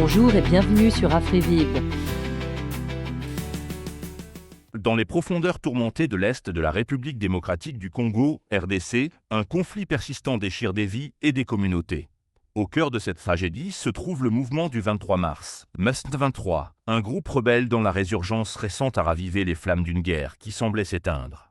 Bonjour et bienvenue sur Afrivive. Dans les profondeurs tourmentées de l'Est de la République démocratique du Congo, RDC, un conflit persistant déchire des vies et des communautés. Au cœur de cette tragédie se trouve le mouvement du 23 mars, M23, un groupe rebelle dont la résurgence récente a ravivé les flammes d'une guerre qui semblait s'éteindre.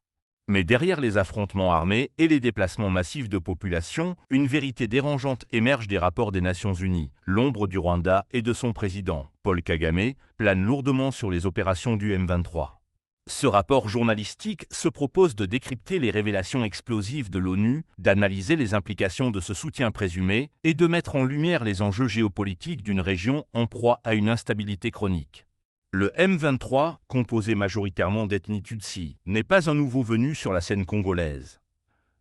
Mais derrière les affrontements armés et les déplacements massifs de population, une vérité dérangeante émerge des rapports des Nations Unies. L'ombre du Rwanda et de son président, Paul Kagame, plane lourdement sur les opérations du M23. Ce rapport journalistique se propose de décrypter les révélations explosives de l'ONU, d'analyser les implications de ce soutien présumé et de mettre en lumière les enjeux géopolitiques d'une région en proie à une instabilité chronique. Le M23, composé majoritairement d'ethnies Tutsi, n'est pas un nouveau venu sur la scène congolaise.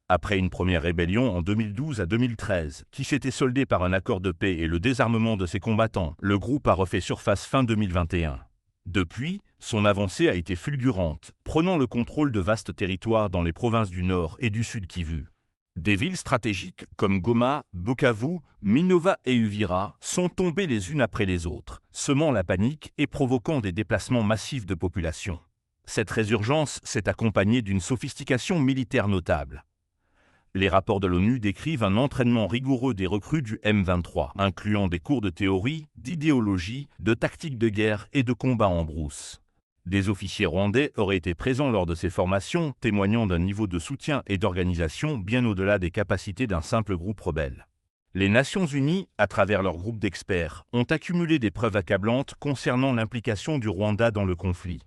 Après une première rébellion en 2012 à 2013, qui s'était soldée par un accord de paix et le désarmement de ses combattants, le groupe a refait surface fin 2021. Depuis, son avancée a été fulgurante, prenant le contrôle de vastes territoires dans les provinces du Nord et du Sud Kivu. Des villes stratégiques comme Goma, Bukavu, Minova et Uvira sont tombées les unes après les autres, semant la panique et provoquant des déplacements massifs de population. Cette résurgence s'est accompagnée d'une sophistication militaire notable. Les rapports de l'ONU décrivent un entraînement rigoureux des recrues du M23, incluant des cours de théorie, d'idéologie, de tactique de guerre et de combat en brousse. Des officiers rwandais auraient été présents lors de ces formations, témoignant d'un niveau de soutien et d'organisation bien au-delà des capacités d'un simple groupe rebelle. Les Nations Unies, à travers leur groupe d'experts, ont accumulé des preuves accablantes concernant l'implication du Rwanda dans le conflit.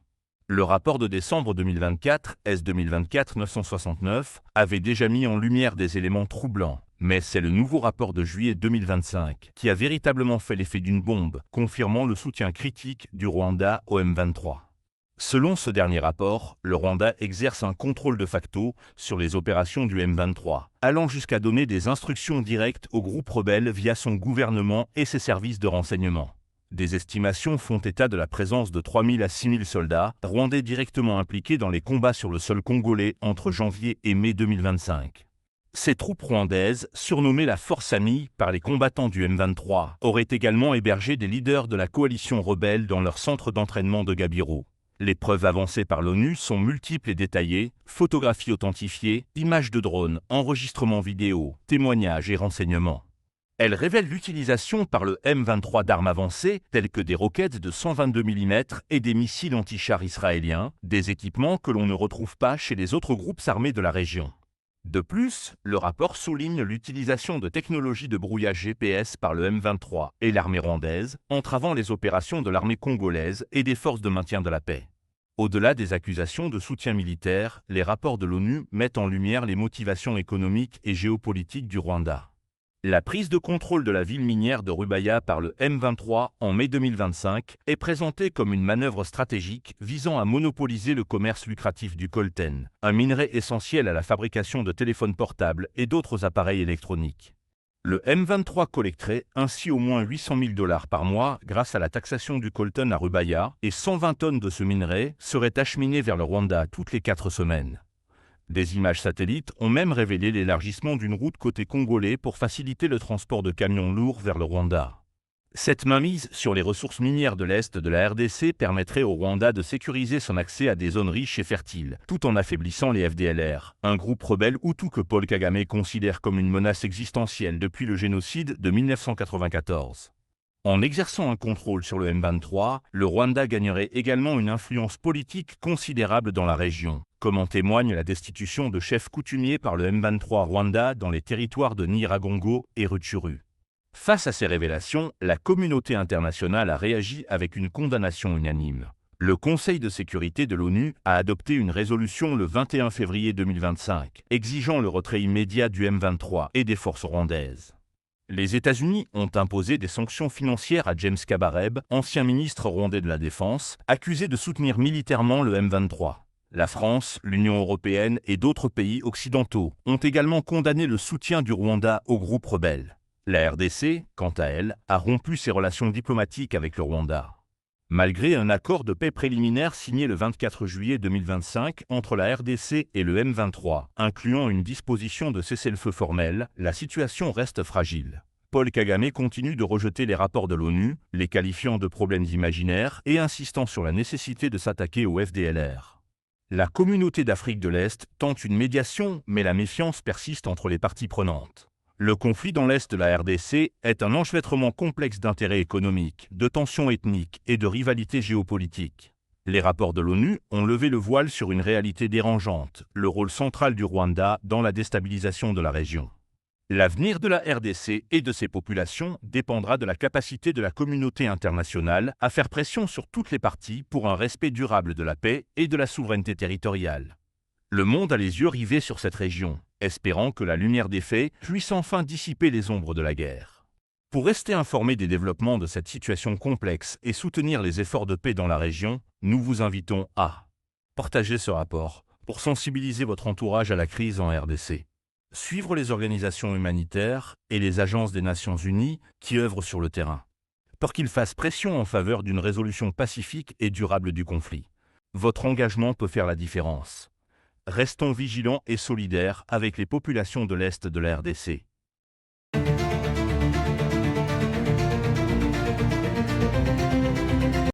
Le rapport de décembre 2024, S 2024-969, avait déjà mis en lumière des éléments troublants. Mais c'est le nouveau rapport de juillet 2025 qui a véritablement fait l'effet d'une bombe, confirmant le soutien critique du Rwanda au M23. Selon ce dernier rapport, le Rwanda exerce un contrôle de facto sur les opérations du M23, allant jusqu'à donner des instructions directes au groupe rebelle via son gouvernement et ses services de renseignement. Des estimations font état de la présence de 3 000 à 6 000 soldats rwandais directement impliqués dans les combats sur le sol congolais entre janvier et mai 2025. Ces troupes rwandaises, surnommées la Force Amie par les combattants du M23, auraient également hébergé des leaders de la coalition rebelle dans leur centre d'entraînement de Gabiro. Les preuves avancées par l'ONU sont multiples et détaillées, photographies authentifiées, images de drones, enregistrements vidéo, témoignages et renseignements. Elles révèlent l'utilisation par le M23 d'armes avancées telles que des roquettes de 122 mm et des missiles anti-chars israéliens, des équipements que l'on ne retrouve pas chez les autres groupes armés de la région. De plus, le rapport souligne l'utilisation de technologies de brouillage GPS par le M23 et l'armée rwandaise, entravant les opérations de l'armée congolaise et des forces de maintien de la paix. Au-delà des accusations de soutien militaire, les rapports de l'ONU mettent en lumière les motivations économiques et géopolitiques du Rwanda. La prise de contrôle de la ville minière de Rubaya par le M23 en mai 2025 est présentée comme une manœuvre stratégique visant à monopoliser le commerce lucratif du coltan, un minerai essentiel à la fabrication de téléphones portables et d'autres appareils électroniques. Le M23 collecterait ainsi au moins 800 000 $ par mois grâce à la taxation du coltan à Rubaya et 120 tonnes de ce minerai seraient acheminées vers le Rwanda toutes les 4 semaines. Des images satellites ont même révélé l'élargissement d'une route côté congolais pour faciliter le transport de camions lourds vers le Rwanda. Cette mainmise sur les ressources minières de l'Est de la RDC permettrait au Rwanda de sécuriser son accès à des zones riches et fertiles, tout en affaiblissant les FDLR, un groupe rebelle hutu que Paul Kagame considère comme une menace existentielle depuis le génocide de 1994. En exerçant un contrôle sur le M23, le Rwanda gagnerait également une influence politique considérable dans la région, comme en témoigne la destitution de chefs coutumiers par le M23 Rwanda dans les territoires de Nyiragongo et Rutshuru. Face à ces révélations, la communauté internationale a réagi avec une condamnation unanime. Le Conseil de sécurité de l'ONU a adopté une résolution le 21 février 2025, exigeant le retrait immédiat du M23 et des forces rwandaises. Les États-Unis ont imposé des sanctions financières à James Kabarebe, ancien ministre rwandais de la Défense, accusé de soutenir militairement le M23. La France, l'Union européenne et d'autres pays occidentaux ont également condamné le soutien du Rwanda au groupe rebelle. La RDC, quant à elle, a rompu ses relations diplomatiques avec le Rwanda. Malgré un accord de paix préliminaire signé le 24 juillet 2025 entre la RDC et le M23, incluant une disposition de cessez-le-feu formel, la situation reste fragile. Paul Kagame continue de rejeter les rapports de l'ONU, les qualifiant de problèmes imaginaires et insistant sur la nécessité de s'attaquer au FDLR. La communauté d'Afrique de l'Est tente une médiation, mais la méfiance persiste entre les parties prenantes. Le conflit dans l'Est de la RDC est un enchevêtrement complexe d'intérêts économiques, de tensions ethniques et de rivalités géopolitiques. Les rapports de l'ONU ont levé le voile sur une réalité dérangeante, le rôle central du Rwanda dans la déstabilisation de la région. L'avenir de la RDC et de ses populations dépendra de la capacité de la communauté internationale à faire pression sur toutes les parties pour un respect durable de la paix et de la souveraineté territoriale. Le monde a les yeux rivés sur cette région, espérant que la lumière des faits puisse enfin dissiper les ombres de la guerre. Pour rester informé des développements de cette situation complexe et soutenir les efforts de paix dans la région, nous vous invitons à partager ce rapport pour sensibiliser votre entourage à la crise en RDC. Suivre les organisations humanitaires et les agences des Nations Unies qui œuvrent sur le terrain, pour qu'ils fassent pression en faveur d'une résolution pacifique et durable du conflit. Votre engagement peut faire la différence. Restons vigilants et solidaires avec les populations de l'Est de la RDC.